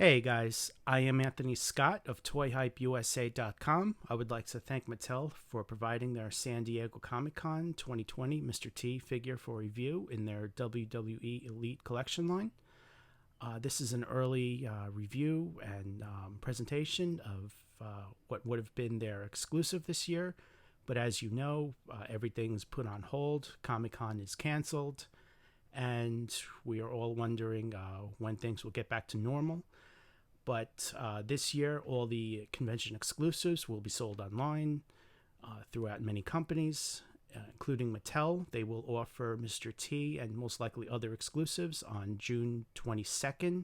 Hey guys, I am Anthony Scott of ToyHypeUSA.com. I would like to thank Mattel for providing their San Diego Comic Con 2020 Mr. T figure for review in their WWE Elite Collection line. This is an early review and presentation of what would have been their exclusive this year. But as you know, everything's put on hold. Comic Con is canceled, and we are all wondering when things will get back to normal. But this year, all the convention exclusives will be sold online throughout many companies, including Mattel. They will offer Mr. T and most likely other exclusives on June 22nd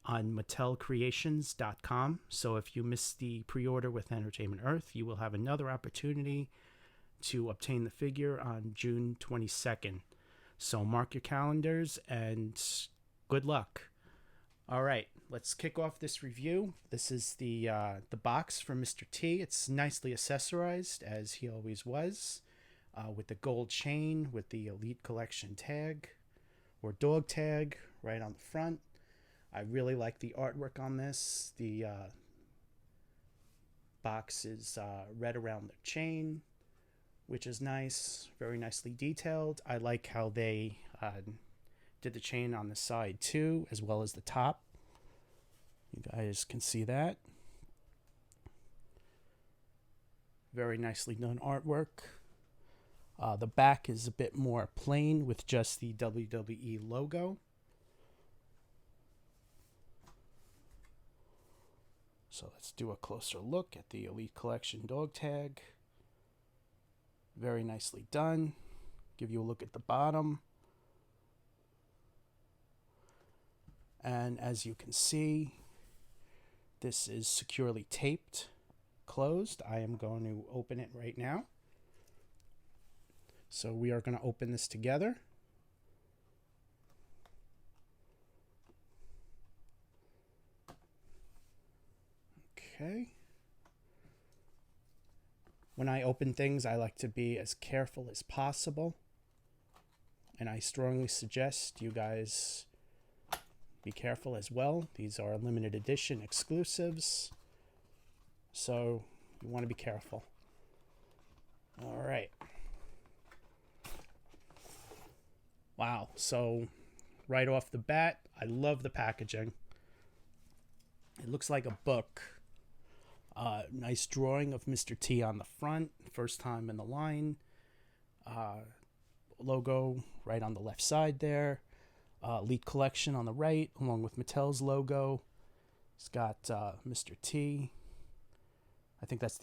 on MattelCreations.com. So if you missed the pre-order with Entertainment Earth, you will have another opportunity to obtain the figure on June 22nd. So mark your calendars and good luck. All right, let's kick off this review. This is the box from Mr. T. It's nicely accessorized, as he always was, with the gold chain with the Elite Collection tag or dog tag right on the front. I really like the artwork on this. The box is red around the chain, which is nice, very nicely detailed. I like how they did the chain on the side too, as well as the top. You guys can see that. Very nicely done artwork. The back is a bit more plain with just the WWE logo. So let's do a closer look at the Elite Collection dog tag. Very nicely done. Give you a look at the bottom. And as you can see, this is securely taped, closed. I am going to open it right now. So we are going to open this together. Okay. When I open things, I like to be as careful as possible. And I strongly suggest you guys be careful as well. These are limited edition exclusives, so you want to be careful. All right. Wow. So right off the bat, I love the packaging. It looks like a book. Nice drawing of Mr. T on the front. First time in the line. Logo right on the left side there. Elite Collection on the right, along with Mattel's logo. It's got Mr. T. I think that's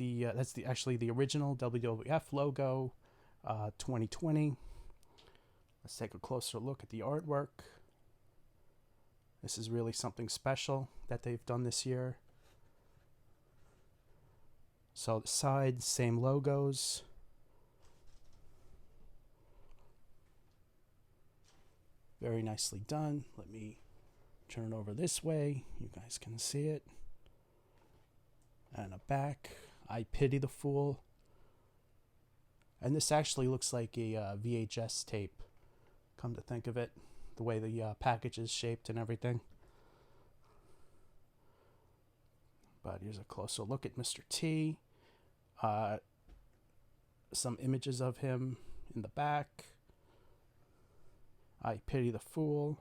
actually the original WWF logo, 2020. Let's take a closer look at the artwork. This is really something special that they've done this year. So the sides, same logos. Very nicely done. Let me turn it over this way. You guys can see it. And a back. I pity the fool. And this actually looks like a VHS tape. Come to think of it. The way the package is shaped and everything. But here's a closer look at Mr. T. Some images of him in the back. I pity the fool.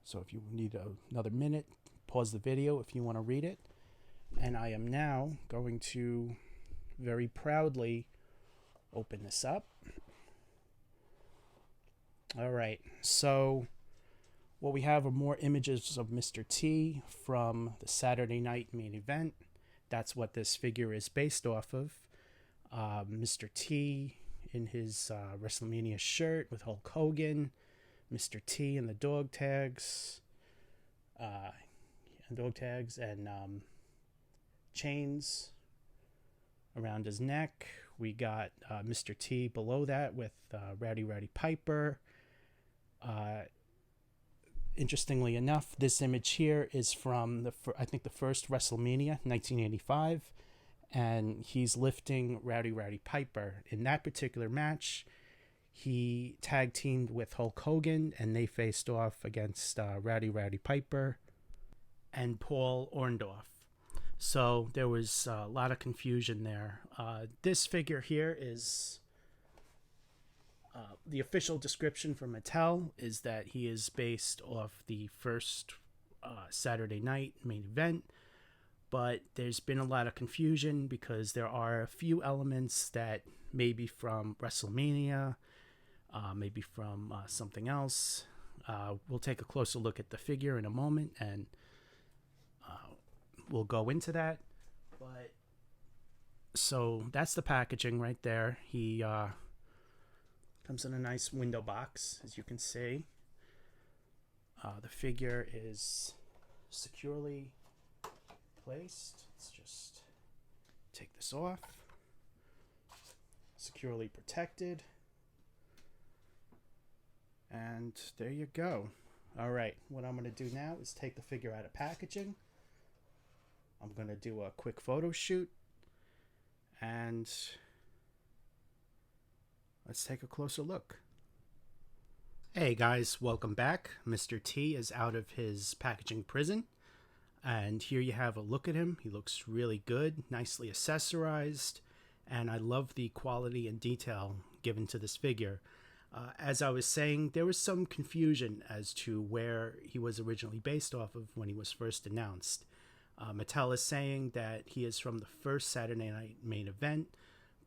So if you need another minute, pause the video if you want to read it. And I am now going to very proudly open this up. All right. So what we have are more images of Mr. T from the Saturday night main event. That's what this figure is based off of. Mr. T in his WrestleMania shirt with Hulk Hogan, Mr. T in the dog tags, and chains around his neck. We got Mr. T below that with Rowdy Piper. Interestingly enough, this image here is from I think the first WrestleMania, 1985. And he's lifting Rowdy Piper. In that particular match, He tag teamed with Hulk Hogan, and they faced off against Rowdy Piper and Paul Orndorff. So there was a lot of confusion there. This figure here is the official description from Mattel is that he is based off the first Saturday night main event, but there's been a lot of confusion because there are a few elements that may be from WrestleMania, maybe from something else. We'll take a closer look at the figure in a moment, and we'll go into that. But so that's the packaging right there. He comes in a nice window box, as you can see. The figure is securely placed. Let's just take this off. Securely protected. And there you go. All right, what I'm going to do now is take the figure out of packaging. I'm going to do a quick photo shoot. And let's take a closer look. Hey guys, welcome back. Mr. T is out of his packaging prison. And here you have a look at him. He looks really good, nicely accessorized. And I love the quality and detail given to this figure. As I was saying, there was some confusion as to where he was originally based off of when he was first announced. Mattel is saying that he is from the first Saturday night main event,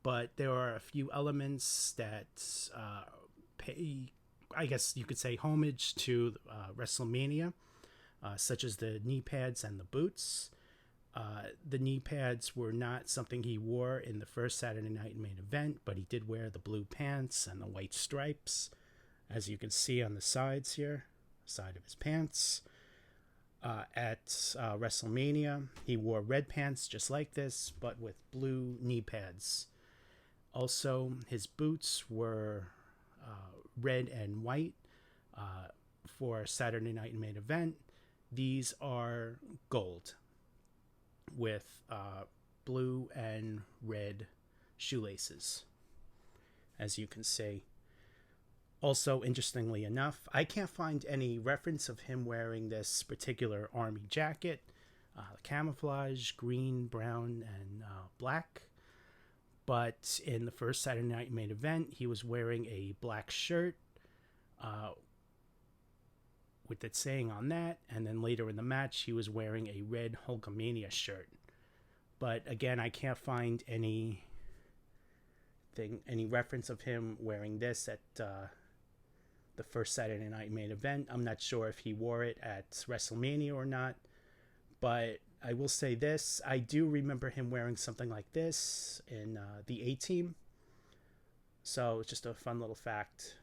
but there are a few elements that pay, I guess you could say, homage to WrestleMania, such as the knee pads and the boots. The knee pads were not something he wore in the first Saturday night main event, but he did wear the blue pants and the white stripes, as you can see on the sides here, side of his pants. At WrestleMania, he wore red pants just like this, but with blue knee pads. Also, his boots were red and white for Saturday night main event. These are gold with blue and red shoelaces, as you can see. Also, interestingly enough, I can't find any reference of him wearing this particular army jacket. Camouflage, green, brown, and black. But in the first Saturday night main event, he was wearing a black shirt with that saying on that. And then later in the match, he was wearing a red Hulkamania shirt. But again, I can't find any reference of him wearing this at the first Saturday night main event. I'm not sure if he wore it at WrestleMania or not, but I will say this: I do remember him wearing something like this in the A-Team. So it's just a fun little fact.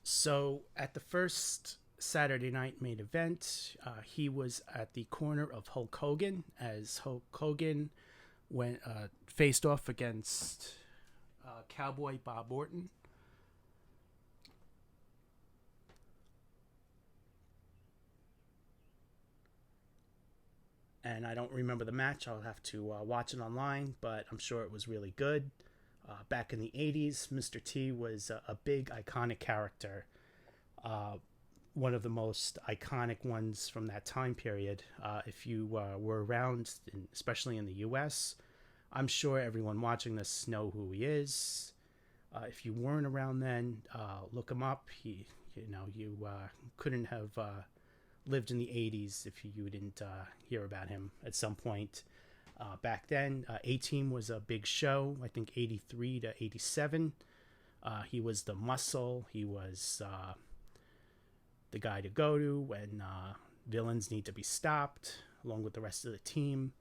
So at the first Saturday night main event, he was at the corner of Hulk Hogan, as Hulk Hogan went faced off against Cowboy Bob Orton. And I don't remember the match. I'll have to watch it online, but I'm sure it was really good. Back in the 80s, Mr. T was a big, iconic character. One of the most iconic ones from that time period. If you were around, especially in the U.S., I'm sure everyone watching this know who he is. If you weren't around then, look him up. You couldn't have lived in the 80s if you didn't hear about him at some point. Back then, A-Team was a big show, I think 83 to 87. He was the muscle. He was the guy to go to when villains need to be stopped, along with the rest of the team.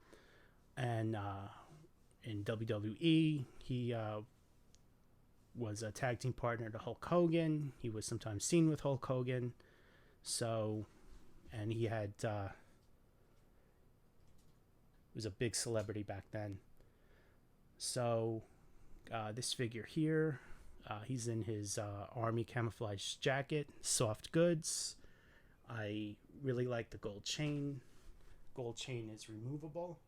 And in WWE, he was a tag team partner to Hulk Hogan. He was sometimes seen with Hulk Hogan. So, and he had was a big celebrity back then. So this figure here, he's in his army camouflage jacket, soft goods. I really like the gold chain. Gold chain is removable.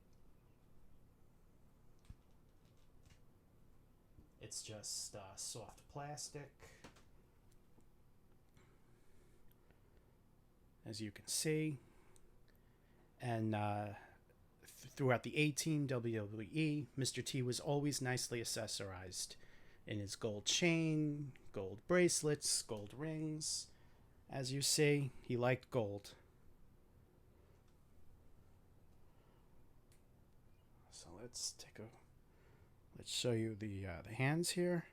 It's just soft plastic. As you can see. And throughout the A-Team WWE, Mr. T was always nicely accessorized in his gold chain, gold bracelets, gold rings. As you see, he liked gold. So let's show you the hands here.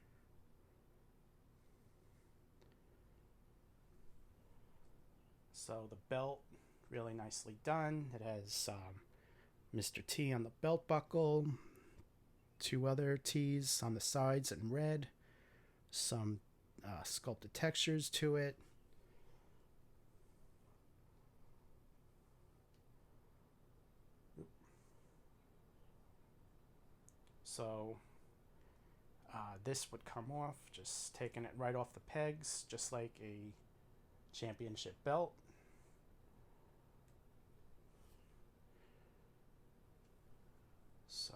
So the belt, really nicely done. It has Mr. T on the belt buckle, 2 other T's on the sides in red, some sculpted textures to it. So this would come off, just taking it right off the pegs, just like a championship belt. So,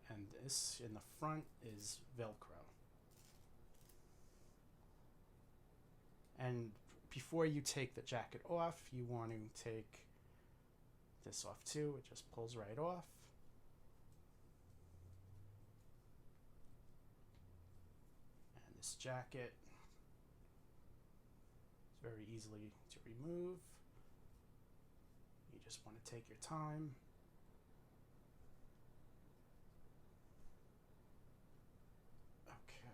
and this in the front is Velcro. And before you take the jacket off, you want to take this off too. It just pulls right off. And this jacket is very easily to remove. You just want to take your time. Okay.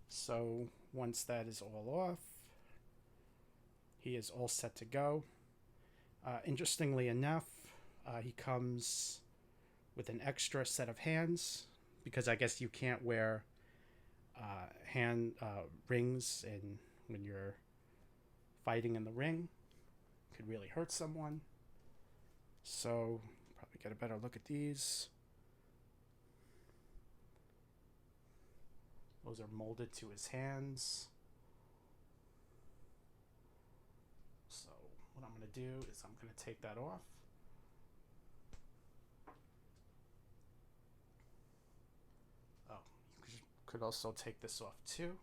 So once that is all off, he is all set to go. Interestingly enough, he comes with an extra set of hands, because I guess you can't wear hand rings when you're fighting in the ring. Could really hurt someone. So probably get a better look at these. Those are molded to his hands. So what I'm going to do is I'm going to take that off. Oh, you could also take this off too,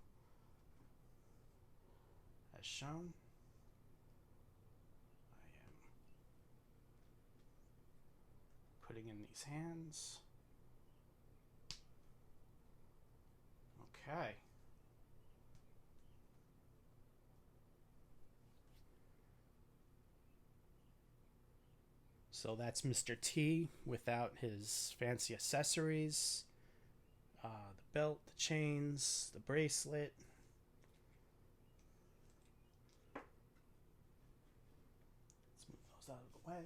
as shown. I am putting in these hands. Okay. So that's Mr. T without his fancy accessories. The belt, the chains, the bracelet. Let's move those out of the way.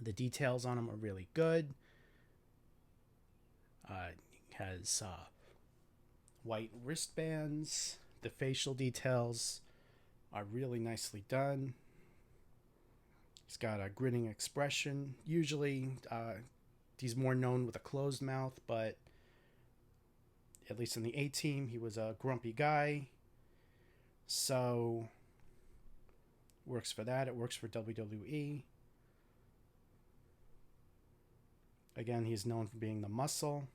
The details on them are really good. Has white wristbands. The facial details are really nicely done. He's got a grinning expression. Usually, he's more known with a closed mouth, but at least in the A-Team, he was a grumpy guy. So, works for that. It works for WWE. Again, he's known for being the muscle.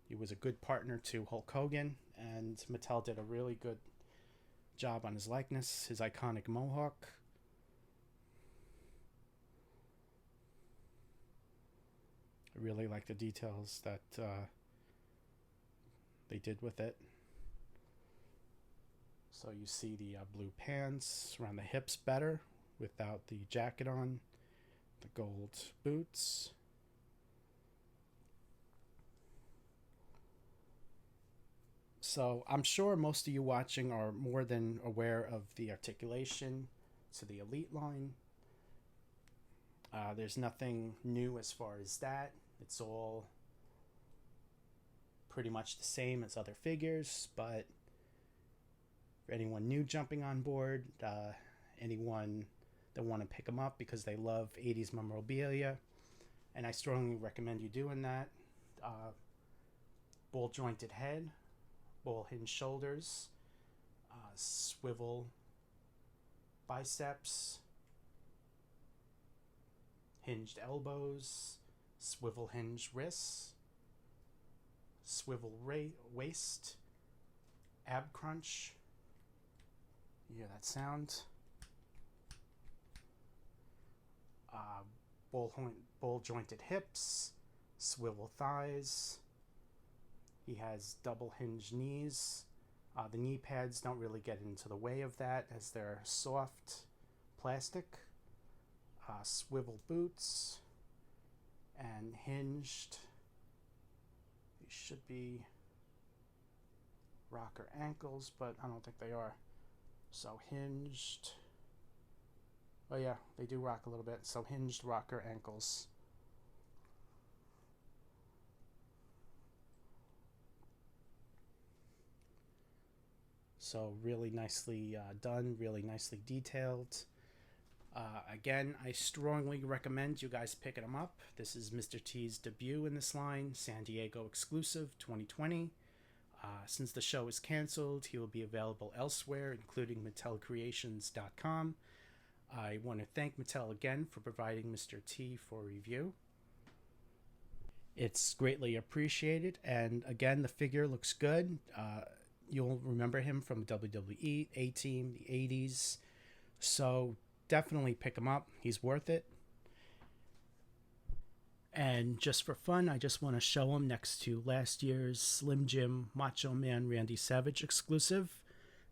He was a good partner to Hulk Hogan, and Mattel did a really good job on his likeness, his iconic mohawk. I really like the details that they did with it. So you see the blue pants around the hips better without the jacket on, the gold boots. So I'm sure most of you watching are more than aware of the articulation to the Elite line. There's nothing new as far as that. It's all pretty much the same as other figures, but for anyone new jumping on board, anyone that want to pick them up because they love 80s memorabilia, and I strongly recommend you doing that. Ball jointed head, ball hinged shoulders, swivel biceps, hinged elbows, swivel hinge wrists, swivel waist, ab crunch. You hear that sound? Ball jointed hips, swivel thighs. He has double hinge knees. The knee pads don't really get into the way of that as they're soft plastic. Swivel boots and hinged. These should be rocker ankles, but I don't think they are. So hinged. Oh yeah, they do rock a little bit. So hinged rocker ankles. So really nicely done, really nicely detailed. Again, I strongly recommend you guys picking them up. This is Mr. T's debut in this line, San Diego exclusive 2020. Since the show is canceled, he will be available elsewhere, including MattelCreations.com. I want to thank Mattel again for providing Mr. T for review. It's greatly appreciated, and again, the figure looks good. You'll remember him from WWE, A-Team, the 80s. So definitely pick him up. He's worth it. And just for fun, I just want to show him next to last year's Slim Jim Macho Man Randy Savage exclusive.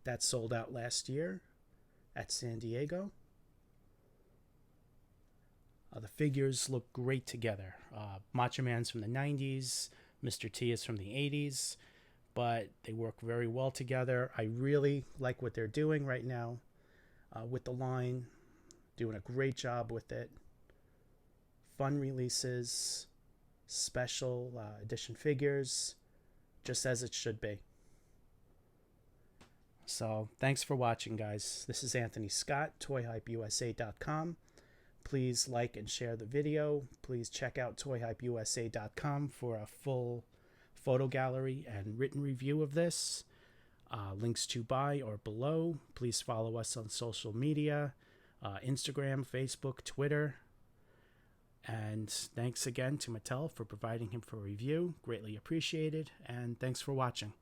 That sold out last year at San Diego. The figures look great together. Macho Man's from the 90s. Mr. T is from the 80s. But they work very well together. I really like what they're doing right now with the line. Doing a great job with it. Fun releases, special edition figures, just as it should be. So thanks for watching, guys. This is Anthony Scott, ToyHypeUSA.com. Please like and share the video. Please check out ToyHypeUSA.com for a full photo gallery and written review of this. Links to buy are below. Please follow us on social media, Instagram, Facebook, Twitter. And thanks again to Mattel for providing him for review. Greatly appreciated. And thanks for watching.